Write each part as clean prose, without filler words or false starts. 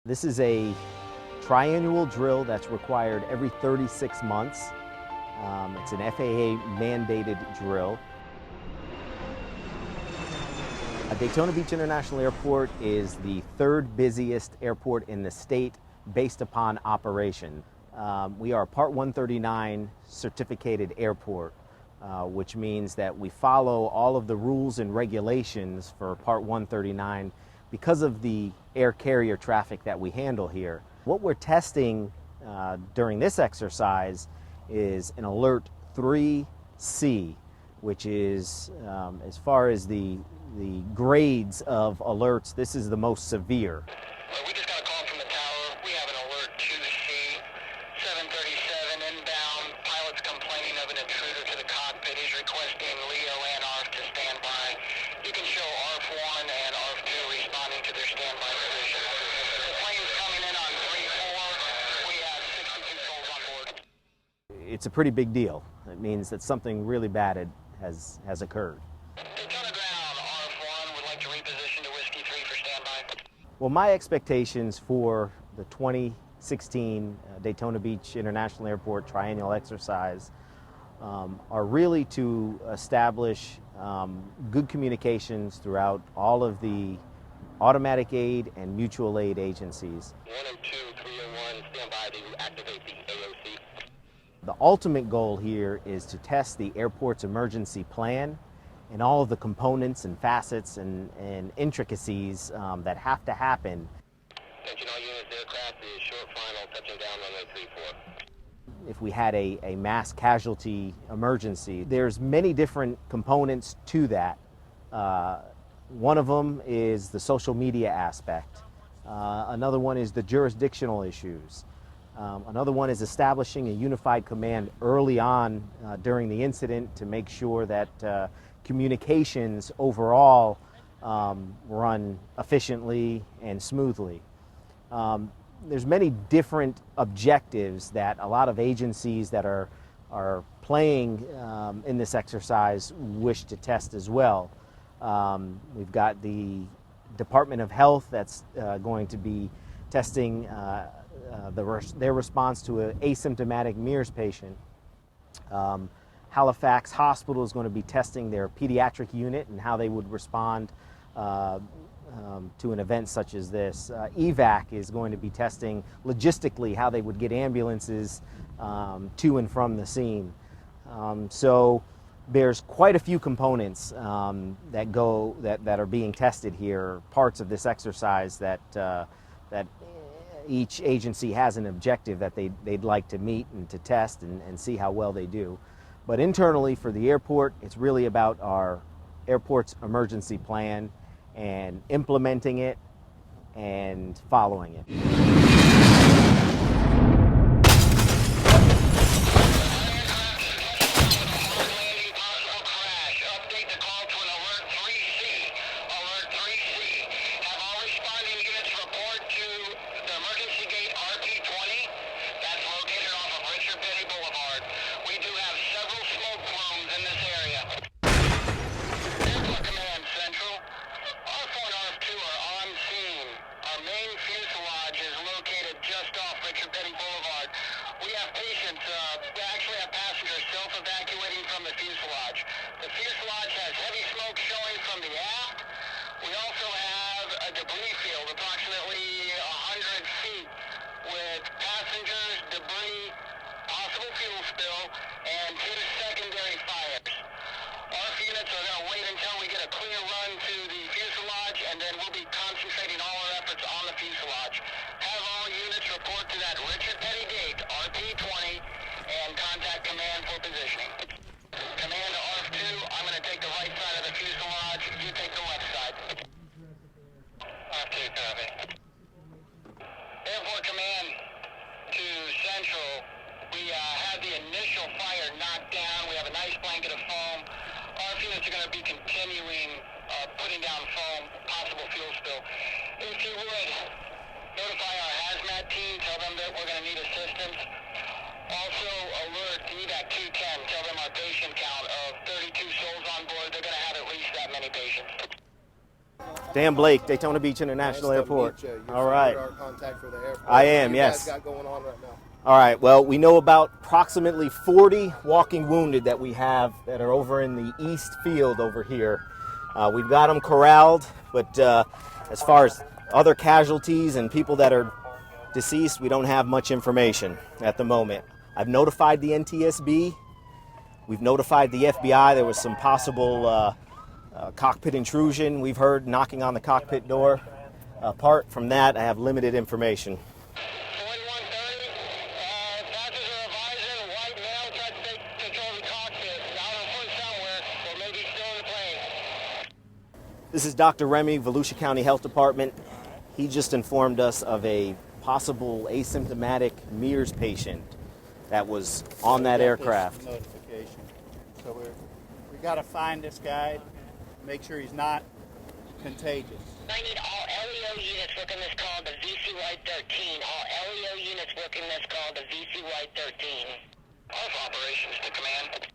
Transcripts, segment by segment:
This is a triennial drill that's required every 36 months. It's an FAA mandated drill. Daytona Beach International Airport is the third busiest airport in the state based upon operation. We are a Part 139 certificated airport, which means that we follow all of the rules and regulations for Part 139 because of the air carrier traffic that we handle here. What we're testing during this exercise is an Alert 3C, which is, as far as the grades of alerts, this is the most severe. We just got a call from the tower. We have an Alert 2C, 737 inbound. Pilot's complaining of an intruder to the cockpit. He's requesting Leo and ARF to stand by. You can show ARF-1 and ARF-2 responding to their standby position. The plane's coming in on 3-4. We have 60 controls on board. It's a pretty big deal. It means that something really bad has occurred. Daytona ground, ARF-1 would like to reposition to Whiskey 3 for standby. Well, my expectations for the 2016 Daytona Beach International Airport Triennial exercise are really to establish good communications throughout all of the automatic aid and mutual aid agencies. 102, 301, stand by to activate the AOC. The ultimate goal here is to test the airport's emergency plan and all of the components and facets and intricacies that have to happen. Attention all units, aircraft is short final, touching down runway 34. If we had a mass casualty emergency, there's many different components to that. One of them is the social media aspect. Another one is the jurisdictional issues. Another one is establishing a unified command early on during the incident to make sure that communications overall run efficiently and smoothly. There's many different objectives that a lot of agencies that are playing in this exercise wish to test as well. We've got the Department of Health that's going to be testing their response to an asymptomatic MERS patient. Halifax Hospital is going to be testing their pediatric unit and how they would respond to an event such as this. EVAC is going to be testing logistically how they would get ambulances to and from the scene. So there's quite a few components that are being tested here, parts of this exercise that each agency has an objective that they'd like to meet and to test and see how well they do. But internally for the airport, it's really about our airport's emergency plan and implementing it and following it. The fuselage has heavy smoke showing from the aft. We also have a debris field approximately 100 feet with passengers, debris, possible fuel spill, and 2 secondary fires. ARF units are going to wait until we get a clear run to the fuselage, and then we'll be concentrating all our efforts on the fuselage. Have all units report to that Richard Petty gate, RP20, and contact command for positioning. Command to ARF-2, I'm going to take the right side of the fuselage, you take the left side. ARF-2, copy. Airport Command to Central, we had the initial fire knocked down, we have a nice blanket of foam. ARF units are going to be continuing putting down foam, possible fuel spill. If you would, notify Dan Blake, Daytona Beach International Airport. You're All right. our contact for the airport. I am, what do yes. you guys got going on right now? All right, well, we know about approximately 40 walking wounded that we have that are over in the east field over here. We've got them corralled, but as far as other casualties and people that are deceased, we don't have much information at the moment. I've notified the NTSB. We've notified the FBI. There was some possible cockpit intrusion. We've heard knocking on the cockpit door. Apart from that, I have limited information. This is Dr. Remy, Volusia County Health Department. He just informed us of a possible asymptomatic MERS patient that was on that aircraft. Notification. So we got to find this guy, make sure he's not contagious. I need all LEO units working this call to VCY-13. All LEO units working this call to VCY-13. Alpha operations to command.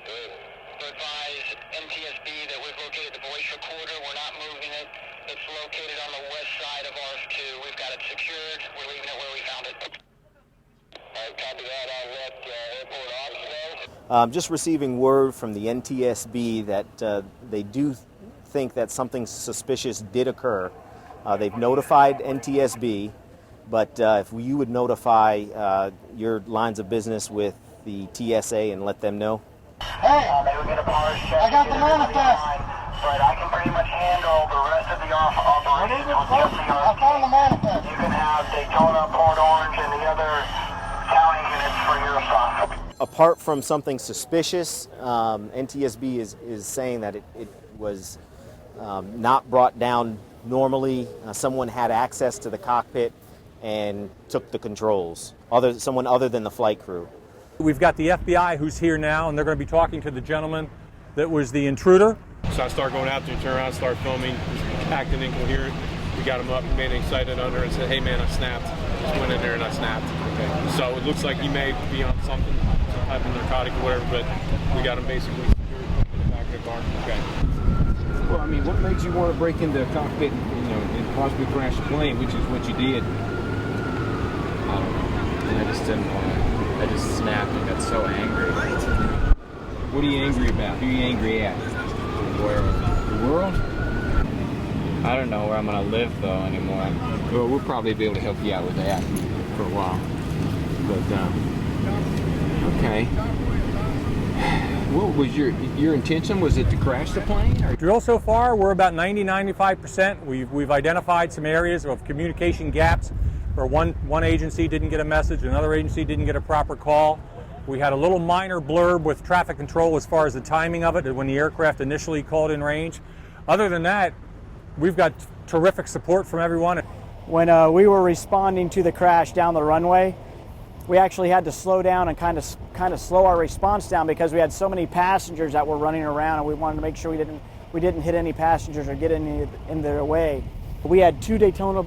Good. To advise NTSB that we've located the voice recorder. We're not moving it. It's located on the west side of RF2. We've got it secured. We're leaving it where we found it. All right, copy that. I'll let airport ops know. Just receiving word from the NTSB that they do think that something suspicious did occur. They've notified NTSB, but if you would notify your lines of business with the TSA and let them know. Hey, I got the manifest. But I can pretty much handle the rest of the operations. I found the manifest. You can have Daytona, Port Orange, and the other county units for your stop. Apart from something suspicious, NTSB is saying that it was not brought down normally. Someone had access to the cockpit and took the controls. Someone other than the flight crew. We've got the FBI who's here now, and they're going to be talking to the gentleman that was the intruder. So I start going out there, turn around, start filming, acting incoherent. We got him up, made him excited under, and said, "Hey man, I snapped." Just went in there and I snapped. Okay. So it looks like he may be on something, some type of narcotic or whatever, but we got him basically secured in the back of the car. Okay. Well, I mean, what makes you want to break into the cockpit and possibly crash the plane, which is what you did? I don't know. I just didn't want to. I just snapped and got so angry. What are you angry about? Who are you angry at? The world. The world? I don't know where I'm going to live, though, anymore. Well, we'll probably be able to help you out with that for a while. But, okay. What was your intention? Was it to crash the plane? Or? Drill so far, we're about 90-95%. We've identified some areas of communication gaps where one agency didn't get a message, another agency didn't get a proper call. We had a little minor blurb with traffic control as far as the timing of it when the aircraft initially called in range. Other than that, we've got terrific support from everyone. When we were responding to the crash down the runway, we actually had to slow down and kind of slow our response down because we had so many passengers that were running around, and we wanted to make sure we didn't hit any passengers or get any in their way. We had 2 Daytona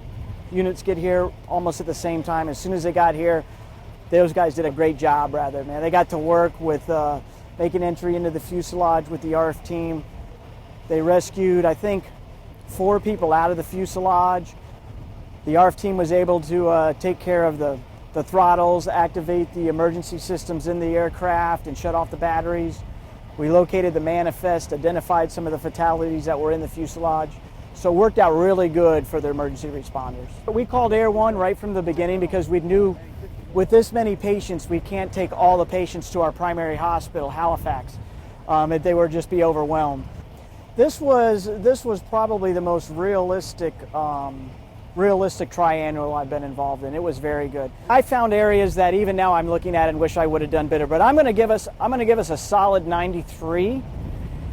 units get here almost at the same time. As soon as they got here, those guys did a great job, rather, man. They got to work with making entry into the fuselage with the RF team. They rescued, I think, 4 people out of the fuselage. The RF team was able to take care of the throttles, activate the emergency systems in the aircraft, and shut off the batteries. We located the manifest, identified some of the fatalities that were in the fuselage. So it worked out really good for the emergency responders. We called Air 1 right from the beginning because we knew with this many patients, we can't take all the patients to our primary hospital, Halifax. They would just be overwhelmed. This was probably the most realistic triennial I've been involved in. It was very good. I found areas that even now I'm looking at and wish I would have done better, but I'm going to give us a solid 93.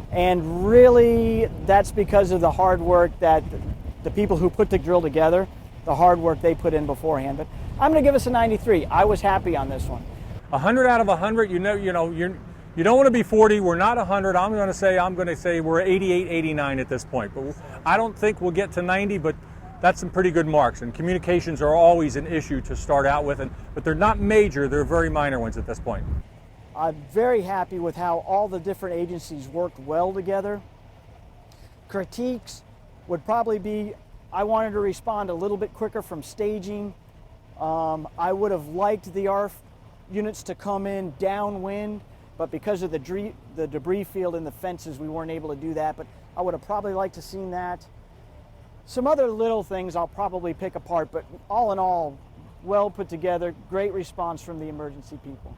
And really, that's because of the hard work that the people who put the drill together, the hard work they put in beforehand. But I'm going to give us a 93. I was happy on this one. 100 out of 100. You don't want to be 40. We're not 100. I'm going to say we're 88, 89 at this point. But I don't think we'll get to 90. But that's some pretty good marks. And communications are always an issue to start out with, but they're not major. They're very minor ones at this point. I'm very happy with how all the different agencies worked well together. Critiques would probably be, I wanted to respond a little bit quicker from staging. I would have liked the ARF units to come in downwind, but because of the debris field in the fences, we weren't able to do that, but I would have probably liked to seen that. Some other little things I'll probably pick apart, but all in all, well put together, great response from the emergency people.